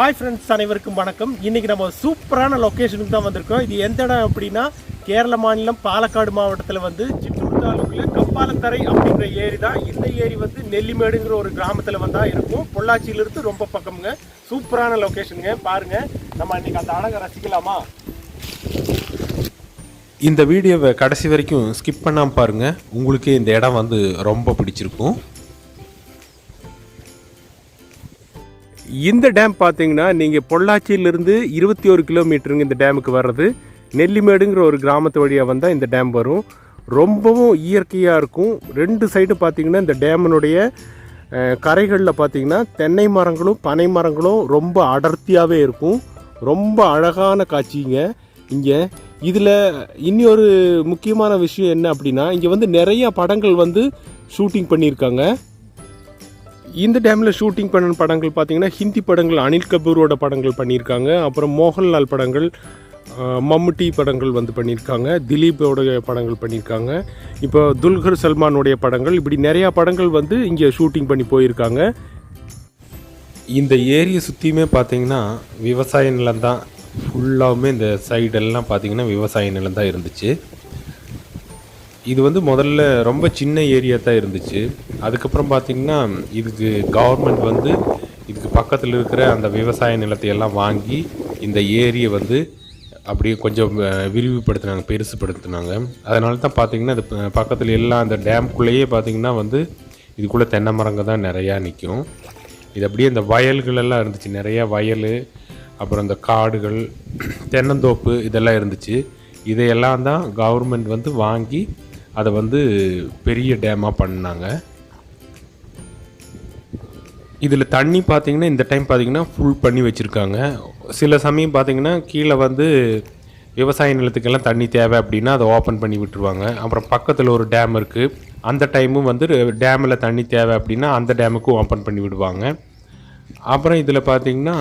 Hi friends, அனைவருக்கும் வணக்கம். இன்றைக்கி நம்ம சூப்பரான லொக்கேஷனுக்கு தான் வந்திருக்கோம். இது எந்த இடம் அப்படின்னா, கேரள மாநிலம் பாலக்காடு மாவட்டத்தில் வந்து சிற்றூர் தாலுக்கில் கம்பாலத்தரை அப்படிங்கிற ஏரி தான். இந்த ஏரி வந்து நெல்லிமேடுங்கிற ஒரு கிராமத்தில் வந்தால் இருக்கும். பொள்ளாச்சியிலிருந்து ரொம்ப பக்கமுங்க. சூப்பரான லொக்கேஷனுங்க. பாருங்கள், நம்ம இன்றைக்கி அந்த அழகை ரசிக்கலாமா? இந்த வீடியோவை கடைசி வரைக்கும் ஸ்கிப் பண்ணாமல் பாருங்கள். உங்களுக்கு இந்த இடம் வந்து ரொம்ப பிடிச்சிருக்கும். இந்த டேம் பார்த்தீங்கன்னா, நீங்கள் பொள்ளாச்சியிலிருந்து 21 கிலோமீட்டருங்க இந்த டேமுக்கு வர்றது. நெல்லிமேடுங்கிற ஒரு கிராமத்து வழியாக வந்தால் இந்த டேம் வரும். ரொம்பவும் இயற்கையாக இருக்கும். ரெண்டு சைடு பார்த்தீங்கன்னா, இந்த டேமினுடைய கரைகளில் பார்த்தீங்கன்னா தென்னை மரங்களும் பனை மரங்களும் ரொம்ப அடர்த்தியாகவே இருக்கும். ரொம்ப அழகான காட்சிங்க இங்கே. இதில் இன்னொரு முக்கியமான விஷயம் என்ன அப்படின்னா, இங்கே வந்து நிறையா படங்கள் வந்து ஷூட்டிங் பண்ணியிருக்காங்க. இந்த டேமில் ஷூட்டிங் பண்ண படங்கள் பார்த்திங்கன்னா, ஹிந்தி படங்கள் அனில் கபூரோட படங்கள் பண்ணியிருக்காங்க. அப்புறம் மோகன்லால் படங்கள், மம்முட்டி படங்கள் வந்து பண்ணியிருக்காங்க. திலீப்போடைய படங்கள் பண்ணியிருக்காங்க. இப்போ துல்கர் சல்மானுடைய படங்கள், இப்படி நிறையா படங்கள் வந்து இங்கே ஷூட்டிங் பண்ணி போயிருக்காங்க. இந்த ஏரியை சுற்றியுமே பார்த்திங்கன்னா விவசாய நிலம் தான். ஃபுல்லாகவுமே இந்த சைடெல்லாம் பார்த்திங்கன்னா விவசாய நிலம் தான் இருந்துச்சு. இது வந்து முதல்ல ரொம்ப சின்ன ஏரியா தான் இருந்துச்சு. அதுக்கப்புறம் பார்த்திங்கன்னா இதுக்கு கவர்மெண்ட் வந்து இதுக்கு பக்கத்தில் இருக்கிற அந்த விவசாய நிலத்தை எல்லாம் வாங்கி இந்த ஏரியை வந்து அப்படியே கொஞ்சம் விரிவுபடுத்தினாங்க, பெருசுப்படுத்தினாங்க. அதனால தான் பார்த்திங்கன்னா இது பக்கத்தில் எல்லாம் அந்த டேம்குள்ளேயே பார்த்திங்கன்னா வந்து இதுக்குள்ளே தென்னை மரங்க தான் நிறையா நிற்கும். இது அப்படியே இந்த வயல்களெல்லாம் இருந்துச்சு, நிறையா வயல், அப்புறம் இந்த காடுகள், தென்னந்தோப்பு இதெல்லாம் இருந்துச்சு. இதையெல்லாம் தான் கவர்மெண்ட் வந்து வாங்கி அதை வந்து பெரிய டேமாக பண்ணாங்க. இதில் தண்ணி பார்த்திங்கன்னா இந்த டைம் பார்த்திங்கன்னா ஃபுல் பண்ணி வச்சுருக்காங்க. சில சமயம் பார்த்திங்கன்னா கீழே வந்து விவசாய நிலத்துக்கெல்லாம் தண்ணி தேவை அப்படின்னா அதை ஓப்பன் பண்ணி விட்டுருவாங்க. அப்புறம் பக்கத்தில் ஒரு டேம் இருக்குது, அந்த டைமும் வந்து டேமில் தண்ணி தேவை அப்படின்னா அந்த டேமுக்கும் ஓப்பன் பண்ணி விடுவாங்க. அப்புறம் இதில் பார்த்திங்கன்னா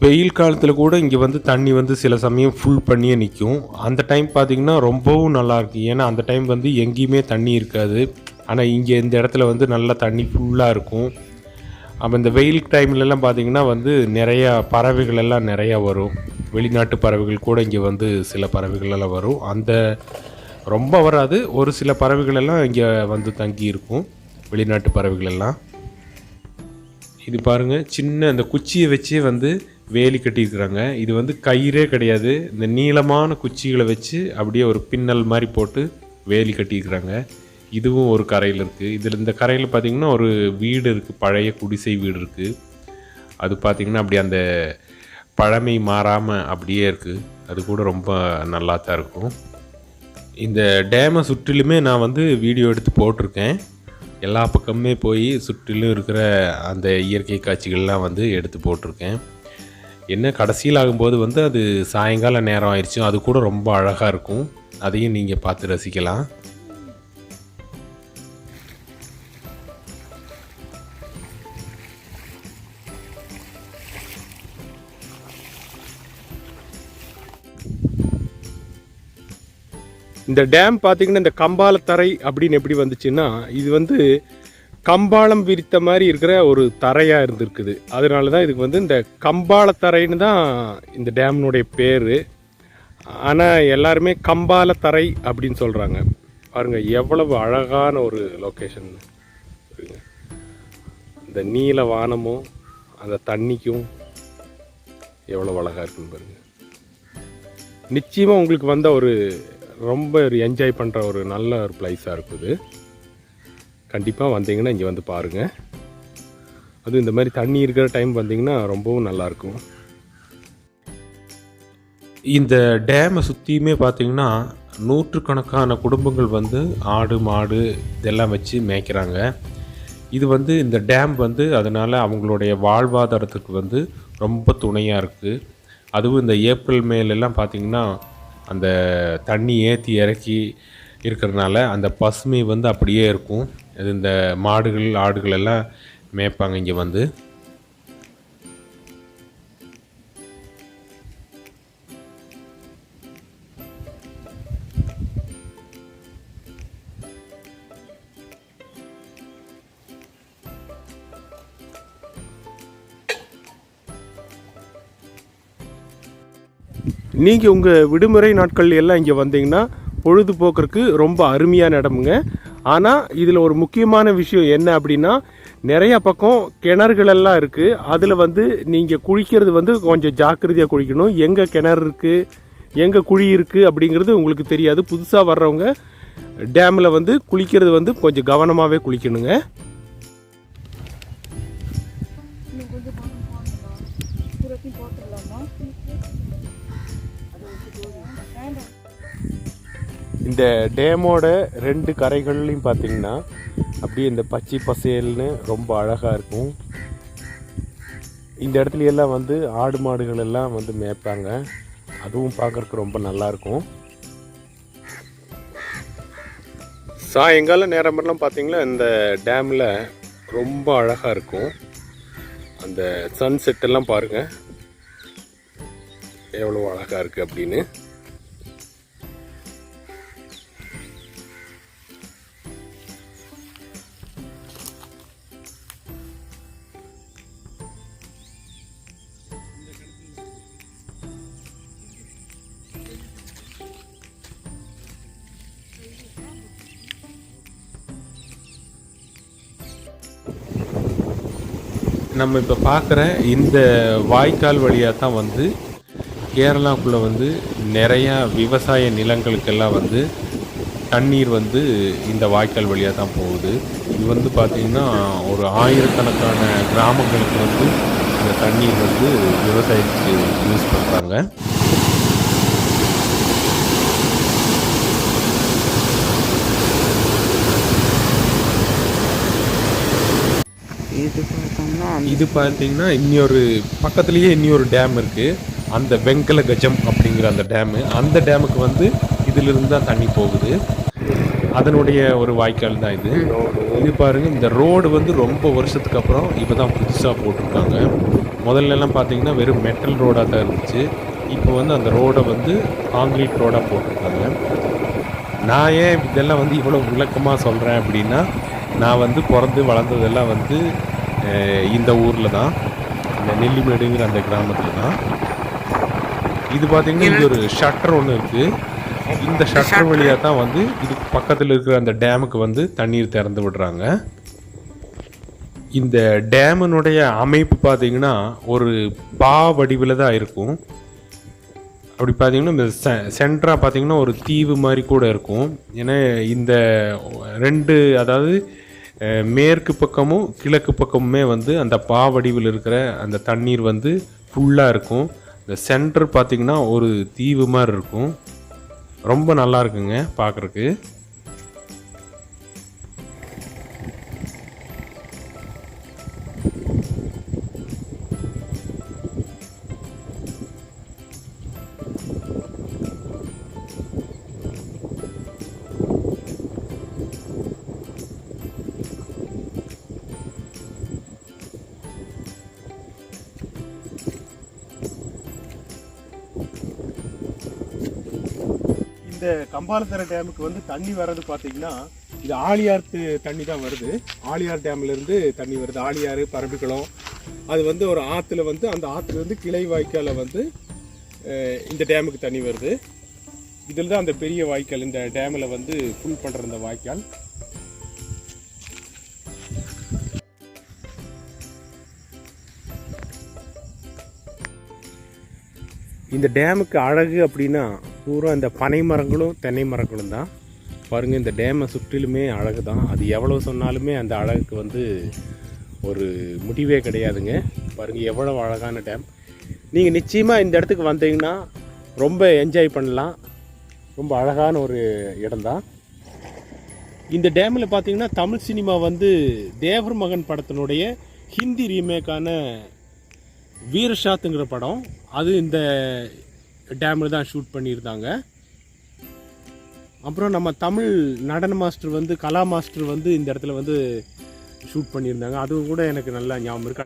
வெயில் காலத்தில் கூட இங்கே வந்து தண்ணி வந்து சில சமயம் ஃபுல் பண்ணியே நிற்கும். அந்த டைம் பார்த்திங்கன்னா ரொம்பவும் நல்லாயிருக்கு. ஏன்னா அந்த டைம் வந்து எங்கேயுமே தண்ணி இருக்காது. ஆனால் இங்கே இந்த இடத்துல வந்து நல்லா தண்ணி ஃபுல்லாக இருக்கும். அப்போ இந்த வெயில் டைம்லலாம் பார்த்திங்கன்னா வந்து நிறையா பறவைகள் எல்லாம் நிறையா வரும். வெளிநாட்டு பறவைகள் கூட இங்கே வந்து சில பறவைகளெல்லாம் வரும். அந்த ரொம்ப வராது, ஒரு சில பறவைகள் எல்லாம் இங்கே வந்து தங்கி இருக்கும், வெளிநாட்டு பறவைகள் எல்லாம். இது பாருங்கள், சின்ன அந்த குச்சியை வச்சே வந்து வேலி கட்டியிருக்கிறாங்க. இது வந்து கயிறே கிடையாது, இந்த நீளமான குச்சிகளை வச்சு அப்படியே ஒரு பின்னல் மாதிரி போட்டு வேலி கட்டியிருக்கிறாங்க. இதுவும் ஒரு கரையில் இருக்குது. இதில் இந்த கரையில் பார்த்திங்கன்னா ஒரு வீடு இருக்குது, பழைய குடிசை வீடு இருக்குது. அது பார்த்திங்கன்னா அப்படி அந்த பழமை மாறாமல் அப்படியே இருக்குது. அது கூட ரொம்ப நல்லா தான் இருக்கும். இந்த டேமை சுற்றிலுமே நான் வந்து வீடியோ எடுத்து போட்டிருக்கேன். எல்லா பக்கமுமே போய் சுற்றிலும் இருக்கிற அந்த இயற்கை காட்சிகள்லாம் வந்து எடுத்து போட்டிருக்கேன். என்ன கடைசியில் ஆகும்போது வந்து அது சாயங்கால நேரம் ஆயிடுச்சு, அது கூட ரொம்ப அழகாக இருக்கும். அதையும் நீங்கள் பார்த்து ரசிக்கலாம். இந்த டேம் பார்த்திங்கன்னா இந்த கம்பாலத்தரை அப்படின்னு எப்படி வந்துச்சுன்னா, இது வந்து கம்பாளம் விரித்த மாதிரி இருக்கிற ஒரு தரையாக இருந்திருக்குது. அதனால தான் இதுக்கு வந்து இந்த கம்பாலத்தரைன்னு தான் இந்த டேம்னுடைய பேர். ஆனால் எல்லாருமே கம்பாலத்தரை அப்படின்னு சொல்கிறாங்க. பாருங்கள் எவ்வளவு அழகான ஒரு லொக்கேஷன். இந்த நீல வானமும் அந்த தண்ணிக்கும் எவ்வளோ அழகாக இருக்குன்னு பாருங்கள். நிச்சயமாக உங்களுக்கு வந்த ஒரு ரொம்ப ஒரு என்ஜாய் பண்ணுற ஒரு நல்ல ஒரு பிளேஸாக இருக்குது. கண்டிப்பாக வந்தீங்கன்னா இங்கே வந்து பாருங்கள். அதுவும் இந்த மாதிரி தண்ணி இருக்கிற டைம் வந்தீங்கன்னா ரொம்பவும் நல்லாயிருக்கும். இந்த டேமை சுற்றியுமே பார்த்திங்கன்னா நூற்றுக்கணக்கான குடும்பங்கள் வந்து ஆடு மாடு இதெல்லாம் வச்சு மேய்க்கிறாங்க. இது வந்து இந்த டேம் வந்து அதனால் அவங்களுடைய வாழ்வாதாரத்துக்கு வந்து ரொம்ப துணையாக இருக்குது. அதுவும் இந்த ஏப்ரல் மேலெல்லாம் பார்த்திங்கன்னா அந்த தண்ணி ஏற்றி இறக்கி இருக்கிறதுனால அந்த பசுமை வந்து அப்படியே இருக்கும். அது இந்த மாடுகள் ஆடுகள் எல்லாம் மேய்ப்பாங்க இங்கே வந்து. நீங்கள் உங்கள் விடுமுறை நாட்கள் எல்லாம் இங்கே வந்தீங்கன்னா பொழுதுபோக்குறதுக்கு ரொம்ப அருமையான இடமுங்க. ஆனால் இதில் ஒரு முக்கியமான விஷயம் என்ன அப்படின்னா, நிறையா பக்கம் கிணறுகளெல்லாம் இருக்குது. அதில் வந்து நீங்கள் குளிக்கிறது வந்து கொஞ்சம் ஜாக்கிரதையாக குளிக்கணும். எங்கே கிணறு இருக்குது, எங்கே குழி இருக்குது அப்படிங்கிறது உங்களுக்கு தெரியாது. புதுசாக வர்றவங்க டேமில் வந்து குளிக்கிறது வந்து கொஞ்சம் கவனமாகவே குளிக்கணுங்க. இந்த டேமோட 2 கரைகள்லையும் பார்த்தீங்கன்னா அப்படியே இந்த பச்சை பசேல்னு ரொம்ப அழகாக இருக்கும். இந்த இடத்துல எல்லாம் வந்து ஆடு மாடுகள் எல்லாம் வந்து மேய்ப்பாங்க. அதுவும் பார்க்குறதுக்கு ரொம்ப நல்லாயிருக்கும். சாயங்கால நேரமெல்லாம் பார்த்தீங்கன்னா இந்த டேமில் ரொம்ப அழகாக இருக்கும். அந்த சன்செட் எல்லாம் பாருங்கள் எவ்வளோ அழகாக இருக்குது அப்படின்னு. நம்ம இப்போ பார்க்குற இந்த வாய்க்கால் வழியாக தான் வந்து கேரளாக்குள்ளே வந்து நிறையா விவசாய நிலங்களுக்கெல்லாம் வந்து தண்ணீர் வந்து இந்த வாய்க்கால் வழியாக தான் போகுது. இது வந்து பார்த்திங்கன்னா ஒரு ஆயிரக்கணக்கான கிராமங்களுக்கு வந்து இந்த தண்ணீர் வந்து விவசாயத்துக்கு யூஸ் பண்ணுறாங்க. இது பார்த்தீங்கன்னா இன்னொரு பக்கத்துலேயே இன்னொரு டேம் இருக்குது. அந்த வெங்கல கஜம் அப்படிங்கிற அந்த டேமு, அந்த டேமுக்கு வந்து இதிலிருந்து தான் தண்ணி போகுது. அதனுடைய ஒரு வாய்க்கால் தான் இது. இது பாருங்கள், இந்த ரோடு வந்து ரொம்ப வருஷத்துக்கு அப்புறம் இப்போ தான் புதுசாக போட்டிருக்காங்க. முதல்லலாம் பார்த்தீங்கன்னா வெறும் மெட்டல் ரோடாக தான் இருந்துச்சு. இப்போ வந்து அந்த ரோடை வந்து காங்கிரீட் ரோடாக போட்டிருக்காங்க. நான் ஏன் இதெல்லாம் வந்து இவ்வளோ விளக்கமாக சொல்கிறேன் அப்படின்னா, நான் வந்து பிறந்து வளர்ந்ததெல்லாம் வந்து இந்த ஊரில் தான், இந்த நெல்லிமேடுங்கிற அந்த கிராமத்தில் தான். இது பார்த்திங்கன்னா இங்கே ஒரு ஷட்டர் ஒன்று இருக்குது. இந்த ஷட்டர் வழியாக தான் வந்து இதுக்கு பக்கத்தில் இருக்கிற அந்த டேமுக்கு வந்து தண்ணீர் திறந்து விடுறாங்க. இந்த டேமினுடைய அமைப்பு பார்த்திங்கன்னா ஒரு பா வடிவில் தான் இருக்கும். அப்படி பார்த்திங்கன்னா இந்த சென்டராக பார்த்திங்கன்னா ஒரு தீவு மாதிரி கூட இருக்கும். ஏன்னா இந்த 2, அதாவது மேற்கு பக்கமும் கிழக்கு பக்கமுமே வந்து அந்த பாவடிவில் இருக்கிற அந்த தண்ணீர் வந்து ஃபுல்லாக இருக்கும். இந்த சென்டர் பார்த்திங்கன்னா ஒரு தீவு மாதிரி இருக்கும். ரொம்ப நல்லா இருக்குங்க பார்க்குறக்கு. இந்த கம்பாலத்தரை டேமுக்கு வந்து தண்ணி வர்றது பார்த்தீங்கன்னா, இது ஆழியார் தண்ணி தான் வருது. ஆழியார் டேம்லேருந்து தண்ணி வருது. ஆழியாறு, பரம்பிக்குளம், அது வந்து ஒரு ஆற்றுல வந்து, அந்த ஆற்றுலேருந்து கிளை வாய்க்காலில் வந்து இந்த டேமுக்கு தண்ணி வருது. இதில் தான் அந்த பெரிய வாய்க்கால், இந்த டேமில் வந்து ஃபுல் பண்ணுற இந்த வாய்க்கால். இந்த டேமுக்கு அழகு அப்படின்னா பூரா இந்த பனை மரங்களும் தென்னை மரங்களும் தான். பாருங்கள், இந்த டேமை சுற்றிலுமே அழகு தான். அது எவ்வளோ சொன்னாலுமே அந்த அழகுக்கு வந்து ஒரு முடிவே கிடையாதுங்க. பாருங்கள் எவ்வளோ அழகான டேம். நீங்கள் நிச்சயமாக இந்த இடத்துக்கு வந்தீங்கன்னா ரொம்ப என்ஜாய் பண்ணலாம். ரொம்ப அழகான ஒரு இடம்தான். இந்த டேமில் பார்த்தீங்கன்னா தமிழ் சினிமா வந்து தேவர் மகன் படத்தினுடைய ஹிந்தி ரீமேக்கான வீரஷாத்துங்கிற படம், அது இந்த டேமில் தான் ஷூட் பண்ணியிருந்தாங்க. அப்புறம் நம்ம தமிழ் நடன மாஸ்டர் வந்து கலா மாஸ்டர் வந்து இந்த இடத்துல வந்து ஷூட் பண்ணியிருந்தாங்க. அதுவும் கூட எனக்கு நல்லா ஞாபகம் இருக்கு.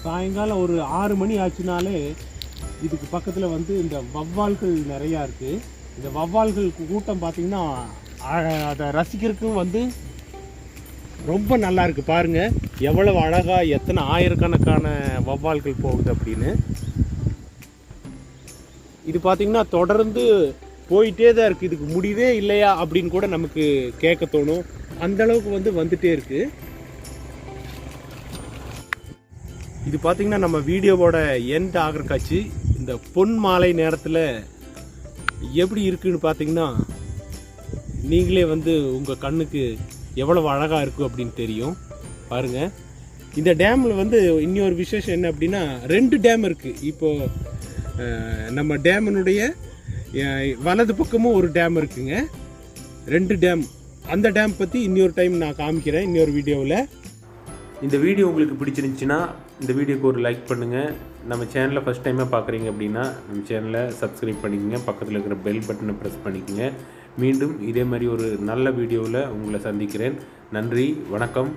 சாயங்காலம் ஒரு 6 மணி ஆச்சுனாலே இதுக்கு பக்கத்தில் வந்து இந்த வவ்வால்கள் நிறையா இருக்குது. இந்த வவ்வால்கள் கூட்டம் பார்த்திங்கன்னா அதை ரசிக்கிறதுக்கும் வந்து ரொம்ப நல்லா இருக்குது. பாருங்கள், எவ்வளவு அழகாக எத்தனை ஆயிரக்கணக்கான வவ்வால்கள் போகுது அப்படின்னு. இது பார்த்திங்கன்னா தொடர்ந்து போயிட்டே தான் இருக்குது. இதுக்கு முடிவே இல்லையா அப்படின்னு கூட நமக்கு கேட்க தோணும். அந்தளவுக்கு வந்துட்டே இருக்குது. இது பார்த்திங்கன்னா நம்ம வீடியோவோட எண்ட் ஆகிற காட்சி. இந்த பொன் மாலை நேரத்தில் எப்படி இருக்குன்னு பார்த்தீங்கன்னா நீங்களே உங்கள் கண்ணுக்கு எவ்வளவு அழகாக இருக்கும் அப்படின்னு தெரியும். பாருங்கள், இந்த டேமில் இன்னொரு விசேஷம் என்ன அப்படின்னா 2 டேம் இருக்குது. இப்போது நம்ம டேமினுடைய வலது பக்கமும் ஒரு டேம் இருக்குங்க. 2 டேம். அந்த டேம் பற்றி இன்னொரு டைம் நான் காமிக்கிறேன் இன்னொரு வீடியோவில். இந்த வீடியோ உங்களுக்கு பிடிச்சிருந்துச்சின்னா இந்த வீடியோக்கு ஒரு லைக் பண்ணுங்கள். நம்ம சேனலை ஃபஸ்ட் டைமாக பார்க்குறீங்க அப்படின்னா நம்ம சேனலை சப்ஸ்கிரைப் பண்ணிக்கோங்க. பக்கத்தில் இருக்கிற பெல் பட்டனை ப்ரெஸ் பண்ணிக்கோங்க. மீண்டும் இதே மாதிரி ஒரு நல்ல வீடியோவில் உங்களை சந்திக்கிறேன். நன்றி, வணக்கம்.